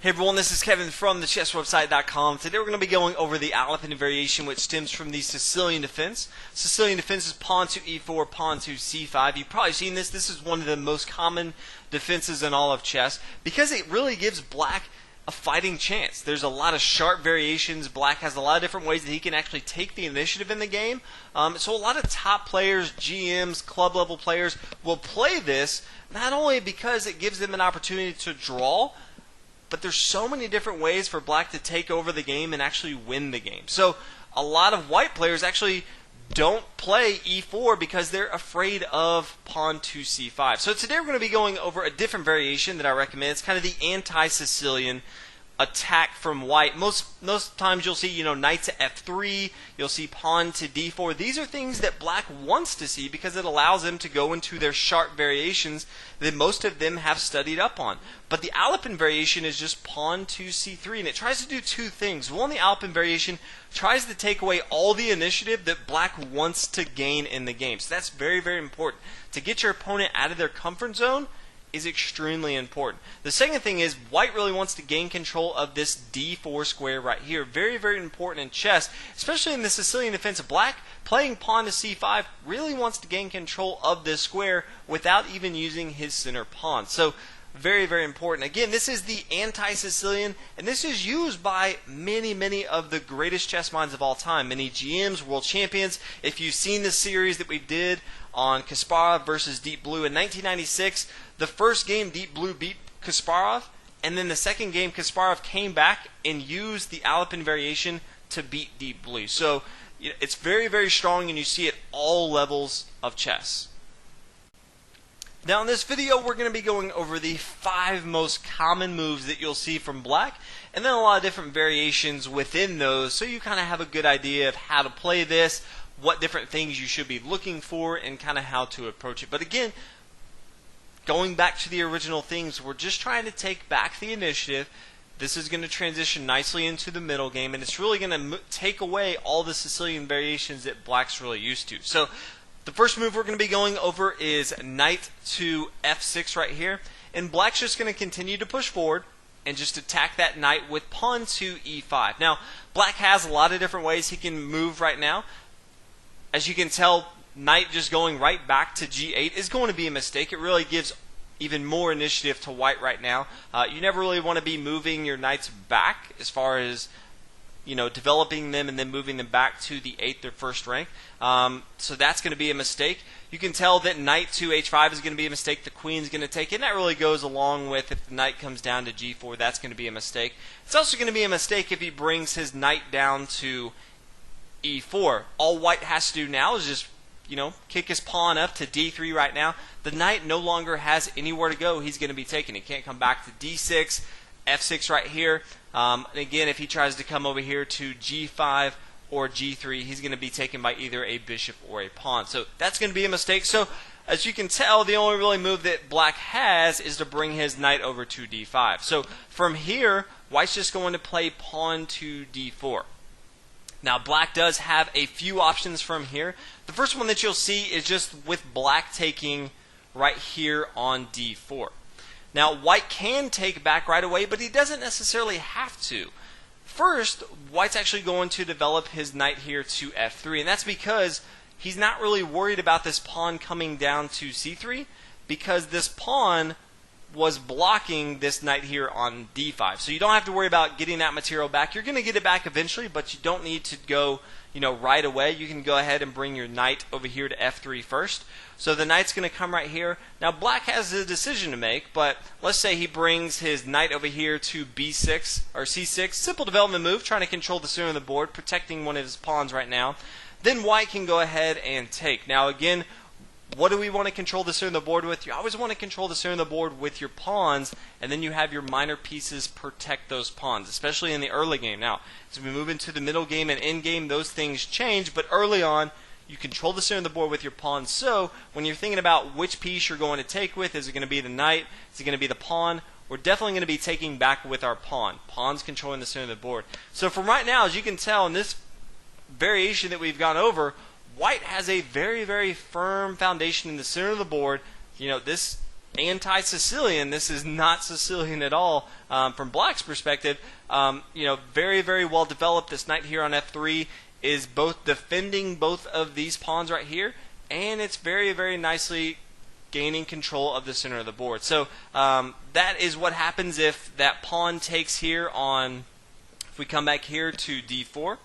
Hey everyone, this is Kevin from thechesswebsite.com. Today we're going to be going over the Alapin variation, which stems from the Sicilian defense. Sicilian defense is pawn to e4, pawn to c5. You've probably seen this. This is one of the most common defenses in all of chess because it really gives black a fighting chance. There's a lot of sharp variations. Black has a lot of different ways that he can actually take the initiative in the game. So a lot of top players, GMs, club level players will play this not only because it gives them an opportunity to draw, but there's so many different ways for black to take over the game and actually win the game. So a lot of white players actually don't play e4 because they're afraid of pawn to c5. So today we're going to be going over a different variation that I recommend. It's kind of the anti-Sicilian attack from white. Most times you'll see, knight to f3, you'll see pawn to d4. These are things that black wants to see because it allows them to go into their sharp variations that most of them have studied up on. But the Alapin variation is just pawn to c3, and it tries to do two things. One, the Alapin variation tries to take away all the initiative that black wants to gain in the game. So that's very, very important. To get your opponent out of their comfort zone is extremely important. The second thing is white really wants to gain control of this d4 square right here. Very, very important in chess, especially in the Sicilian defense. Black playing pawn to c5 really wants to gain control of this square without even using his center pawn. So very, very important. Again, this is the anti-Sicilian, and this is used by many, many of the greatest chess minds of all time. Many GMs, world champions. If you've seen the series that we did on Kasparov versus Deep Blue in 1996, the first game Deep Blue beat Kasparov, and then the second game Kasparov came back and used the Alapin variation to beat Deep Blue. So it's very, very strong, and you see it all levels of chess. Now in this video we're going to be going over the 5 most common moves that you'll see from black, and then a lot of different variations within those, so you kind of have a good idea of how to play this, what different things you should be looking for, and kind of how to approach it. But again, going back to the original things, we're just trying to take back the initiative. This is going to transition nicely into the middle game, and it's really going to take away all the Sicilian variations that black's really used to. So the first move we're going to be going over is knight to f6 right here, and black's just going to continue to push forward and just attack that knight with pawn to e5. Now, black has a lot of different ways he can move right now. As you can tell, knight just going right back to g8 is going to be a mistake. It really gives even more initiative to white right now. You never really want to be moving your knights back as far as developing them and then moving them back to the 8th or 1st rank. So that's going to be a mistake. You can tell that knight to h5 is going to be a mistake. The queen's going to take it, and that really goes along with if the knight comes down to g4, that's going to be a mistake. It's also going to be a mistake if he brings his knight down to e4. All white has to do now is just kick his pawn up to d3 right now. The knight no longer has anywhere to go. He's going to be taken. He can't come back to d6, f6 right here. And again, if he tries to come over here to g5 or g3, he's going to be taken by either a bishop or a pawn. So that's going to be a mistake. So as you can tell, the only really move that black has is to bring his knight over to d5. So from here, white's just going to play pawn to d4. Now, black does have a few options from here. The first one that you'll see is just with black taking right here on d4. Now, white can take back right away, but he doesn't necessarily have to. First, white's actually going to develop his knight here to f3, and that's because he's not really worried about this pawn coming down to c3, because this pawn was blocking this knight here on d5. So you don't have to worry about getting that material back. You're going to get it back eventually, but you don't need to go right away. You can go ahead and bring your knight over here to f3 first. So the knight's going to come right here. Now black has a decision to make, but let's say he brings his knight over here to b6 or c6. Simple development move, trying to control the center of the board, protecting one of his pawns right now. Then white can go ahead and take. Now again, what do we want to control the center of the board with? You always want to control the center of the board with your pawns, and then you have your minor pieces protect those pawns, especially in the early game. Now, as we move into the middle game and end game, those things change, but early on, you control the center of the board with your pawns. So when you're thinking about which piece you're going to take with, is it going to be the knight? Is it going to be the pawn? We're definitely going to be taking back with our pawn. Pawn's controlling the center of the board. So from right now, as you can tell in this variation that we've gone over, white has a very, very firm foundation in the center of the board. This anti-Sicilian. This is not Sicilian at all from Black's perspective. Very, very well developed. This knight here on f3 is both defending both of these pawns right here, and it's very, very nicely gaining control of the center of the board. So that is what happens if that pawn takes here on, if we come back here to d4.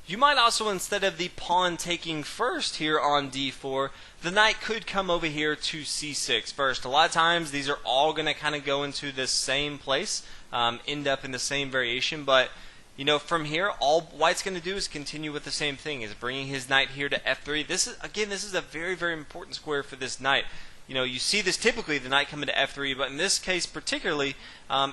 You might also, instead of the pawn taking first here on d4, the knight could come over here to c6 first. A lot of times these are all going to kind of go into the same place, end up in the same variation, but from here, all White's going to do is continue with the same thing, is bringing his knight here to f3. This is a very, very important square for this knight. You see this typically, the knight coming to f3, but in this case particularly,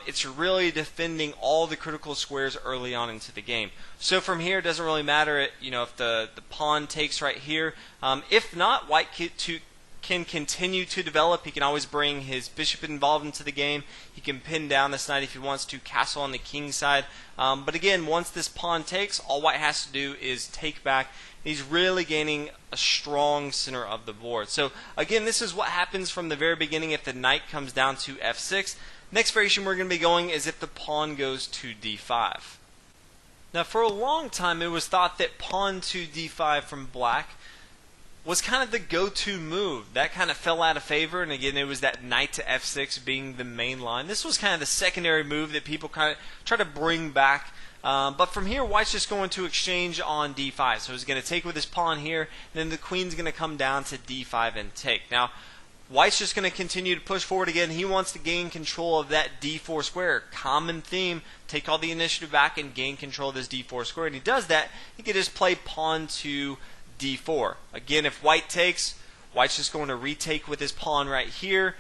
it's really defending all the critical squares early on into the game. So from here, it doesn't really matter, if the pawn takes right here. If not, White can continue to develop. He can always bring his bishop involved into the game. He can pin down this knight if he wants to, castle on the king side. But again, once this pawn takes, all White has to do is take back. He's really gaining a strong center of the board. So again, this is what happens from the very beginning if the knight comes down to f6. Next variation we're going to be going is if the pawn goes to d5. Now for a long time it was thought that pawn to d5 from Black was kind of the go-to move. That kind of fell out of favor, and again, it was that knight to f6 being the main line. This was kind of the secondary move that people kind of try to bring back. But from here, White's just going to exchange on d5. So he's going to take with his pawn here, and then the queen's going to come down to d5 and take. Now, White's just going to continue to push forward again. He wants to gain control of that d4 square. Common theme, take all the initiative back and gain control of this d4 square. And he does that, he can just play pawn to d4. Again, if White takes, White's just going to retake with his pawn right here.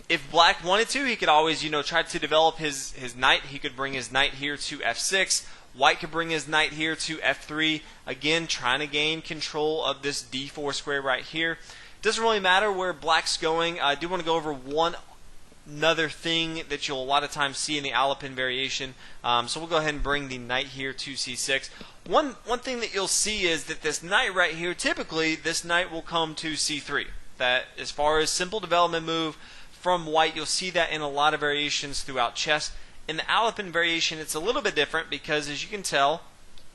If Black wanted to, he could always, try to develop his knight. He could bring his knight here to f6. White could bring his knight here to f3. Again, trying to gain control of this d4 square right here. Doesn't really matter where Black's going. I do want to go over another thing that you'll a lot of times see in the Alapin variation. So we'll go ahead and bring the knight here to c6. One thing that you'll see is that this knight right here, typically this knight will come to c3. That as far as simple development move from White, you'll see that in a lot of variations throughout chess. In the Alapin variation, it's a little bit different because, as you can tell,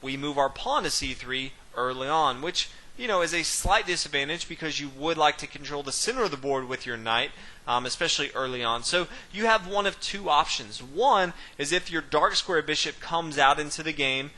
we move our pawn to c3 early on, which is a slight disadvantage because you would like to control the center of the board with your knight, especially early on. So you have one of two options. One is if your dark square bishop comes out into the game.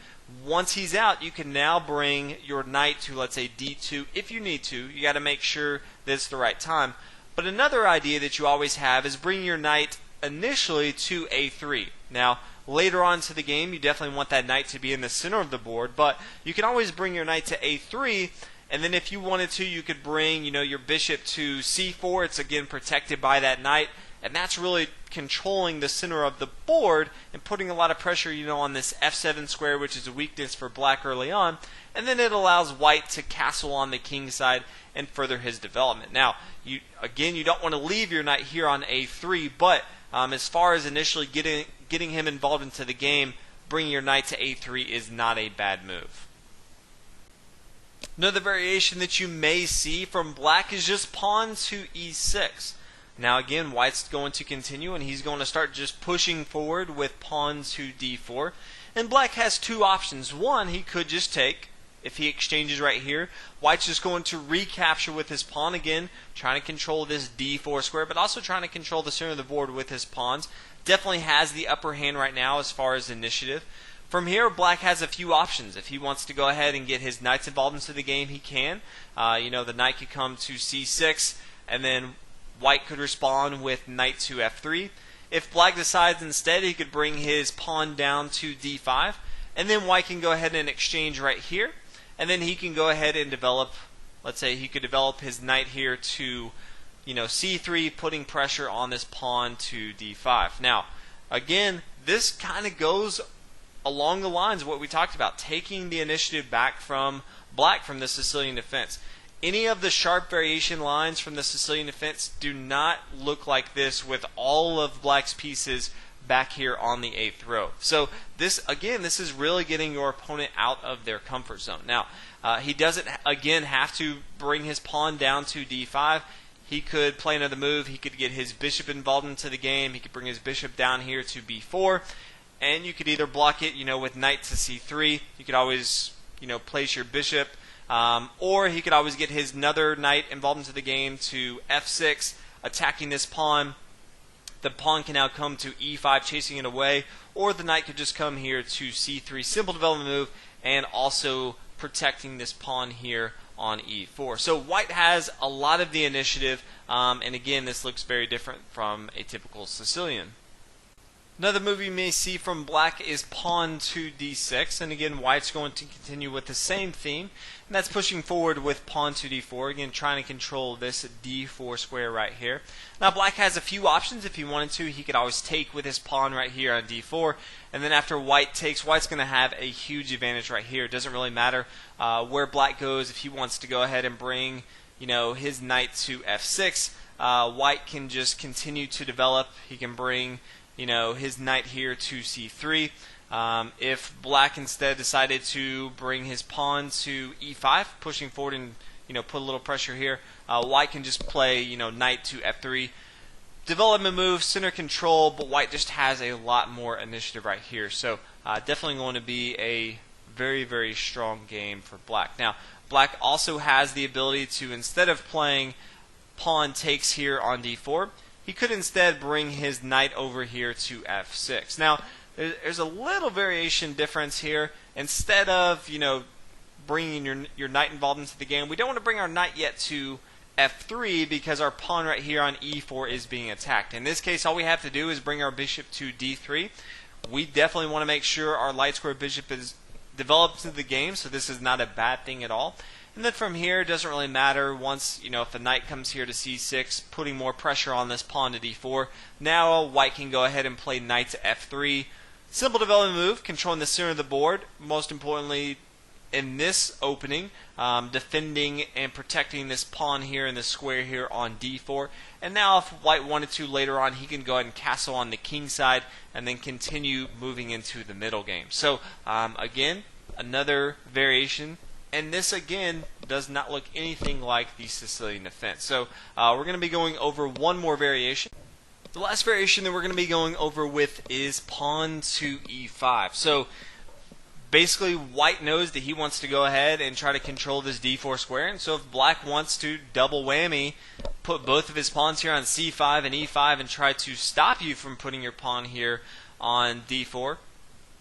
Once he's out, you can now bring your knight to, let's say, d2 if you need to. You got to make sure that it's the right time. But another idea that you always have is bring your knight initially to a3. Now, later on to the game, you definitely want that knight to be in the center of the board, but you can always bring your knight to a3, and then if you wanted to, you could bring, your bishop to c4. It's again protected by that knight, and that's really controlling the center of the board and putting a lot of pressure, on this f7 square, which is a weakness for Black early on, and then it allows White to castle on the king side and further his development. Now, you don't want to leave your knight here on a3, but as far as initially getting him involved into the game, bringing your knight to a3 is not a bad move. Another variation that you may see from Black is just pawn to e6. Now again, White's going to continue, and he's going to start just pushing forward with pawn to d4. And Black has two options. One, he could just take. If he exchanges right here, White's just going to recapture with his pawn again, trying to control this d4 square, but also trying to control the center of the board with his pawns. Definitely has the upper hand right now as far as initiative. From here, Black has a few options. If he wants to go ahead and get his knights involved into the game, he can. The knight could come to c6, and then White could respond with knight to f3. If Black decides instead, he could bring his pawn down to d5, and then White can go ahead and exchange right here. And then he can go ahead and develop, let's say he could develop his knight here to, c3, putting pressure on this pawn to d5. Now, again, this kind of goes along the lines of what we talked about, taking the initiative back from Black from the Sicilian defense. Any of the sharp variation lines from the Sicilian defense do not look like this with all of Black's pieces back here on the 8th row. So this is really getting your opponent out of their comfort zone. Now, he doesn't, again, have to bring his pawn down to d5. he could play another move. He could get his bishop involved into the game. He could bring his bishop down here to b4, and you could either block it, with knight to c3. You could always, place your bishop, or he could always get his another knight involved into the game to f6, attacking this pawn. The pawn can now come to e5, chasing it away, or the knight could just come here to c3. Simple development move, and also protecting this pawn here on e4. So white has a lot of the initiative, and again, this looks very different from a typical Sicilian. Another move you may see from black is pawn to d6, and again, white's going to continue with the same theme, and that's pushing forward with pawn to d4, again trying to control this d4 square right here. Now black has a few options. If he wanted to, he could always take with his pawn right here on d4, and then after white takes, white's going to have a huge advantage right here. It doesn't really matter where black goes. If he wants to go ahead and bring his knight to f6, white can just continue to develop. He can bring his knight here to c3. If black instead decided to bring his pawn to e5, pushing forward and put a little pressure here, white can just play knight to f3. Development move, center control, but white just has a lot more initiative right here. So definitely going to be a very, very strong game for black. Now, black also has the ability to, instead of playing pawn takes here on d4, he could instead bring his knight over here to f6. Now, there's a little variation difference here. Instead of, bringing your knight involved into the game, we don't want to bring our knight yet to f3 because our pawn right here on e4 is being attacked. In this case, all we have to do is bring our bishop to d3. We definitely want to make sure our light square bishop is developed into the game, so this is not a bad thing at all. And then from here, it doesn't really matter. Once, if the knight comes here to c6, putting more pressure on this pawn to d4, now white can go ahead and play knight to f3. Simple development move, controlling the center of the board. Most importantly, in this opening, defending and protecting this pawn here and the square here on d4. And now if white wanted to later on, he can go ahead and castle on the king side and then continue moving into the middle game. So again, another variation. And this, again, does not look anything like the Sicilian defense. So we're going to be going over one more variation. The last variation that we're going to be going over with is pawn to e5. So basically, white knows that he wants to go ahead and try to control this d4 square. And so if black wants to double whammy, put both of his pawns here on c5 and e5 and try to stop you from putting your pawn here on d4,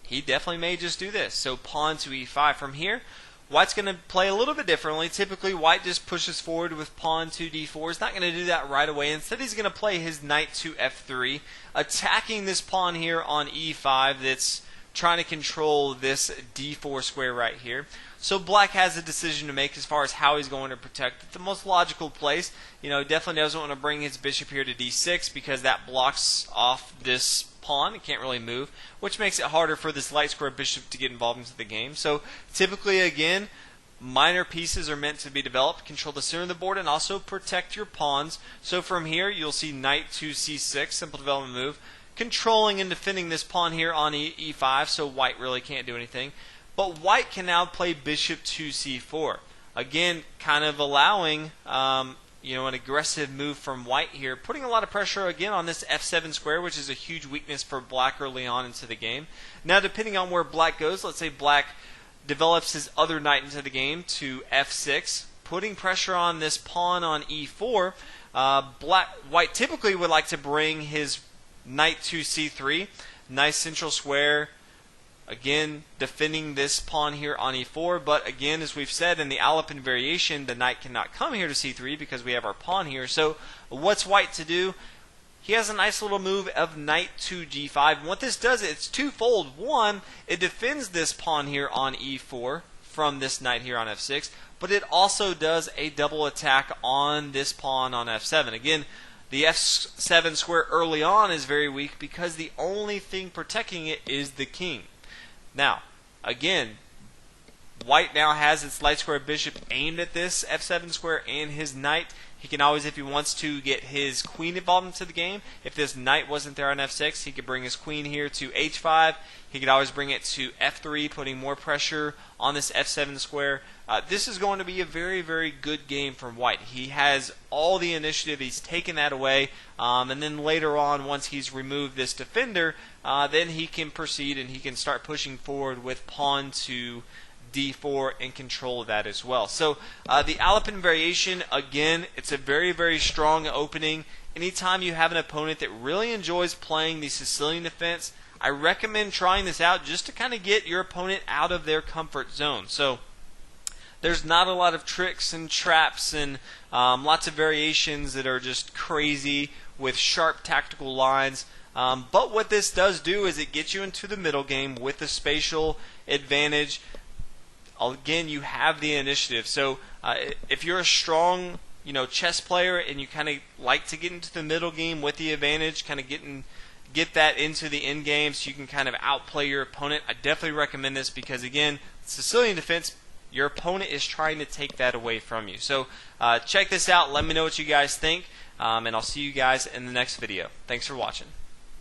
he definitely may just do this. So pawn to e5 from here. White's going to play a little bit differently. Typically, white just pushes forward with pawn to d4. He's not going to do that right away. Instead, he's going to play his knight to f3, attacking this pawn here on e5 that's trying to control this d4 square right here. So black has a decision to make as far as how he's going to protect it. The most logical place, definitely doesn't want to bring his bishop here to d6 because that blocks off this pawn. It can't really move, which makes it harder for this light square bishop to get involved into the game. So typically, again, minor pieces are meant to be developed, control the center of the board, and also protect your pawns. So from here, you'll see knight to c6, simple development move, controlling and defending this pawn here on e5, so white really can't do anything. But white can now play bishop to c4. Again, kind of allowing an aggressive move from white here, putting a lot of pressure again on this f7 square, which is a huge weakness for black early on into the game. Now, depending on where black goes, let's say black develops his other knight into the game to f6, putting pressure on this pawn on e4. White typically would like to bring his knight to c3, nice central square. Again, defending this pawn here on e4, but again, as we've said in the Alapin variation, the knight cannot come here to c3 because we have our pawn here. So what's white to do? He has a nice little move of knight to g5. And what this does, it's twofold. One, it defends this pawn here on e4 from this knight here on f6, but it also does a double attack on this pawn on f7. Again, the f7 square early on is very weak because the only thing protecting it is the king. Now, again, white now has its light square bishop aimed at this f7 square and his knight. He can always, if he wants to, get his queen involved into the game. If this knight wasn't there on f6, he could bring his queen here to h5. He could always bring it to f3, putting more pressure on this f7 square. This is going to be a very, very good game from white. He has all the initiative. He's taken that away. And then later on, once he's removed this defender, then he can proceed and he can start pushing forward with pawn to d4 and control of that as well. So the Alapin variation, again, it's a very, very strong opening. Anytime you have an opponent that really enjoys playing the Sicilian defense, I recommend trying this out just to kind of get your opponent out of their comfort zone. So there's not a lot of tricks and traps and lots of variations that are just crazy with sharp tactical lines. But what this does do is it gets you into the middle game with the spatial advantage. Again, you have the initiative. So if you're a strong, chess player and you kind of like to get into the middle game with the advantage, kind of get that into the end game so you can kind of outplay your opponent, I definitely recommend this because, again, Sicilian defense, your opponent is trying to take that away from you. So check this out. Let me know what you guys think, and I'll see you guys in the next video. Thanks for watching.